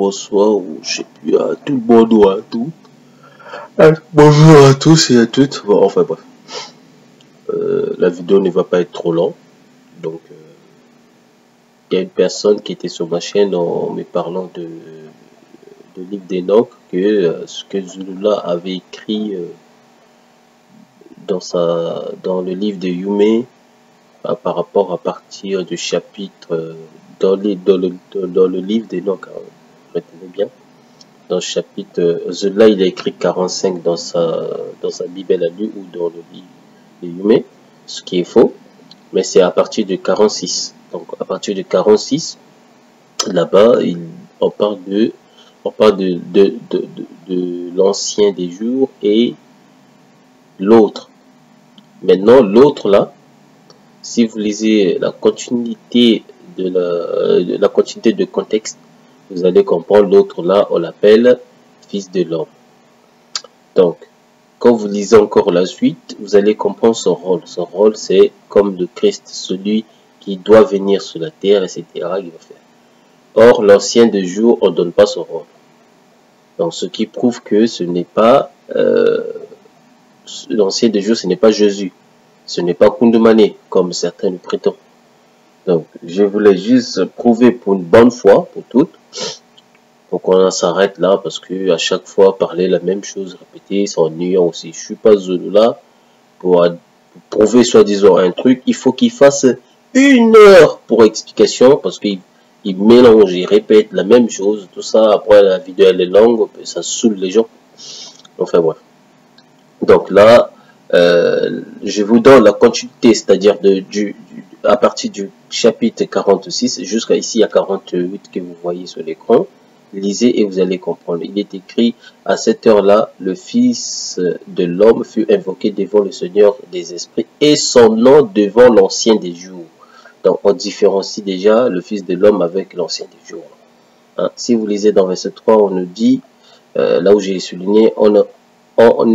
bonsoir, ou je sais plus, à tout le monde ou à tout. Bonjour à tous et à toutes. Bon, enfin bref, la vidéo ne va pas être trop longue. Donc, il y a une personne qui était sur ma chaîne en me parlant de livre d'Enoch, que ce que Zulula avait écrit dans le livre de Yume, par rapport à partir du chapitre dans le livre d'Enoch, hein, retenez bien. Dans le chapitre, là il a écrit 45 dans sa Bible à lui ou dans le livre de Yume, ce qui est faux, mais c'est à partir de 46. Donc à partir de 46, là-bas, on parle de l'ancien des jours et l'autre. Maintenant, l'autre là, si vous lisez la continuité la continuité de contexte, vous allez comprendre l'autre là, on l'appelle fils de l'homme. Donc, quand vous lisez encore la suite, vous allez comprendre son rôle. Son rôle, c'est comme le Christ, celui qui doit venir sur la terre, etc. Il va faire. Or, l'ancien des jours, on ne donne pas son rôle. Donc, ce qui prouve que ce n'est pas l'ancien des jours, ce n'est pas Jésus. Ce n'est pas Kundumane, comme certains le prétendent. Donc, je voulais juste prouver pour une bonne fois, pour toutes. Donc, on s'arrête là, parce que à chaque fois, parler la même chose, répéter, c'est ennuyant aussi. Je suis pas là pour prouver soi-disant un truc. Il faut qu'il fasse 1 heure pour explication, parce qu'il mélange, il répète la même chose, tout ça. Après, la vidéo, elle est longue, ça saoule les gens. Enfin, bref. Donc là, je vous donne la continuité, c'est-à-dire à partir du chapitre 46 jusqu'à ici à 48 que vous voyez sur l'écran. Lisez et vous allez comprendre. Il est écrit: à cette heure-là, le Fils de l'homme fut invoqué devant le Seigneur des esprits et son nom devant l'Ancien des jours. Donc on différencie déjà le Fils de l'homme avec l'Ancien des jours. Hein? Si vous lisez dans verset 3, on nous dit, là où j'ai souligné, on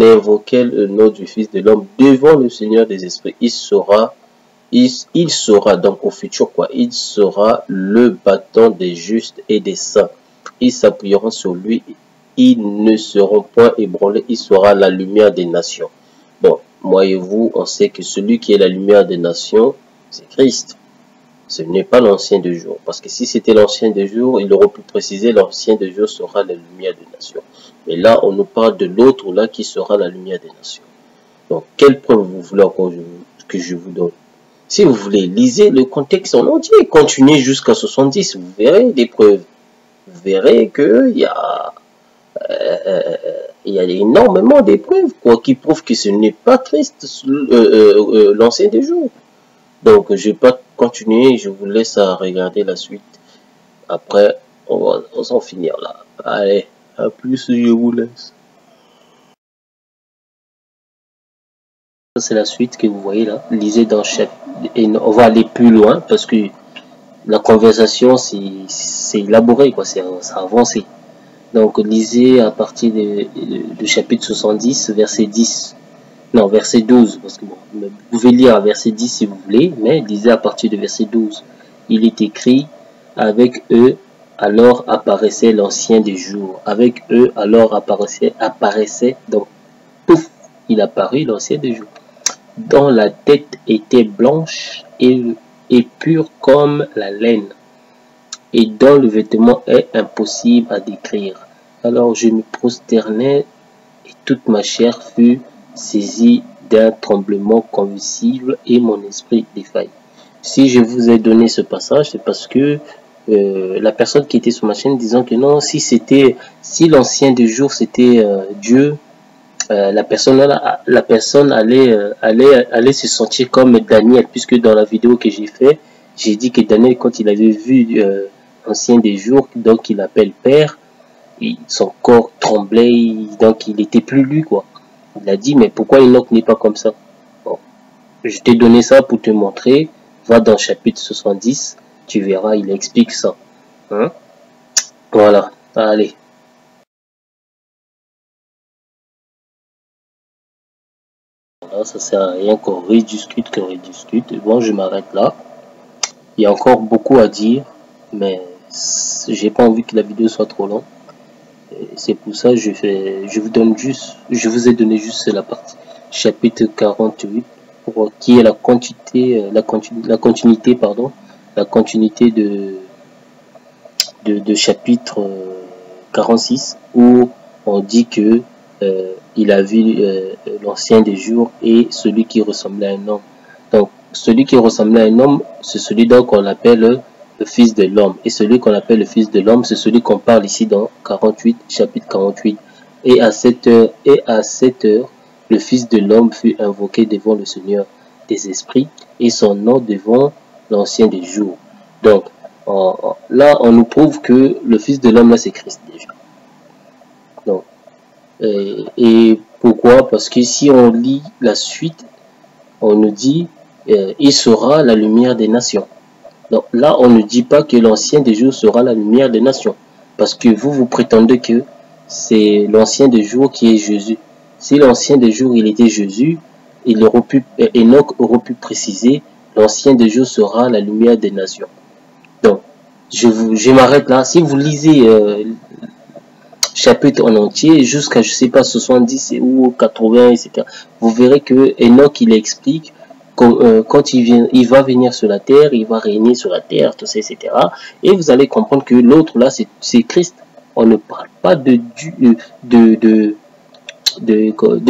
invoquait le nom du Fils de l'homme devant le Seigneur des esprits. Il sera donc au futur quoi, il sera le bâton des justes et des saints. Ils s'appuieront sur lui, ils ne seront point ébranlés, il sera la lumière des nations. Bon, moi et vous, on sait que celui qui est la lumière des nations, c'est Christ. Ce n'est pas l'ancien des jours. Parce que si c'était l'ancien des jours, il aurait pu préciser l'ancien des jours sera la lumière des nations. Mais là, on nous parle de l'autre là qui sera la lumière des nations. Donc, quelle preuve vous voulez encore que je vous donne? Si vous voulez, lisez le contexte en entier. Continuez jusqu'à 70, vous verrez des preuves. Vous verrez qu'il y a énormément d'épreuves qui prouvent que ce n'est pas Christ, l'ancien des jours. Donc, je ne vais pas continuer, je vous laisse à regarder la suite. Après, on va s'en finir là. Allez, à plus, je vous laisse. C'est la suite que vous voyez là. Lisez dans chaque... Et on va aller plus loin parce que la conversation, c'est élaboré, quoi, c'est avancé. Donc, lisez à partir du chapitre 70, verset 10. Non, verset 12, parce que bon, vous pouvez lire à verset 10 si vous voulez, mais lisez à partir de verset 12. Il est écrit: avec eux, alors apparaissait l'ancien des jours. Avec eux, alors apparaissait, donc, pouf, il apparut l'ancien des jours. Dont la tête était blanche et pure comme la laine, et dont le vêtement est impossible à décrire. Alors je me prosternai, et toute ma chair fut saisie d'un tremblement convulsif, et mon esprit défaillit. Si je vous ai donné ce passage, c'est parce que la personne qui était sur ma chaîne disant que non, si l'ancien des jours c'était Dieu, la personne allait se sentir comme Daniel, puisque dans la vidéo que j'ai fait, j'ai dit que Daniel, quand il avait vu l'ancien des jours, donc il appelle Père, son corps tremblait, donc il était plus lui, quoi. Il a dit, mais pourquoi Enoch n'est pas comme ça? Bon, je t'ai donné ça pour te montrer. Va dans le chapitre 70, tu verras, il explique ça. Hein? Voilà, allez. Là, ça sert à rien qu'on rediscute, Bon, je m'arrête là. Il y a encore beaucoup à dire, mais j'ai pas envie que la vidéo soit trop longue. C'est pour ça je vous ai donné juste la partie chapitre 48 pour qui est la continuité, la continuité de chapitre 46 où on dit que il a vu l'ancien des jours et celui qui ressemblait à un homme. Donc celui qui ressemblait à un homme, c'est celui qu'on appelle le fils de l'homme, et celui qu'on appelle le fils de l'homme, c'est celui qu'on parle ici dans 48, chapitre 48. Et à cette heure, le fils de l'homme fut invoqué devant le Seigneur des esprits et son nom devant l'ancien des jours. Donc là on nous prouve que le fils de l'homme là c'est Christ déjà. Donc et pourquoi? Parce que si on lit la suite, on nous dit il sera la lumière des nations. Donc là, on ne dit pas que l'ancien des jours sera la lumière des nations. Parce que vous prétendez que c'est l'ancien des jours qui est Jésus. Si l'ancien des jours, il était Jésus, Enoch aurait pu préciser, l'ancien des jours sera la lumière des nations. Donc, je m'arrête là. Si vous lisez chapitre en entier, jusqu'à, je sais pas, 70 ou 80, etc., vous verrez que Enoch, il explique quand il va venir sur la terre, il va régner sur la terre, tout ça, etc. Et vous allez comprendre que l'autre là, c'est Christ. On ne parle pas de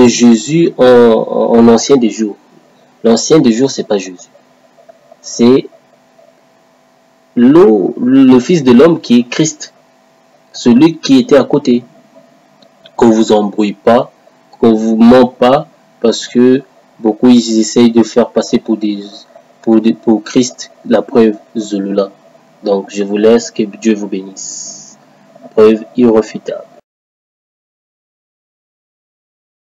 Jésus en ancien des jours. L'ancien des jours, c'est pas Jésus. C'est le fils de l'homme qui est Christ. Celui qui était à côté. Qu'on vous embrouille pas, qu'on vous ment pas, parce que beaucoup ils essayent de faire passer pour Christ, la preuve Zulula. Donc je vous laisse, que Dieu vous bénisse. Preuve irréfutable.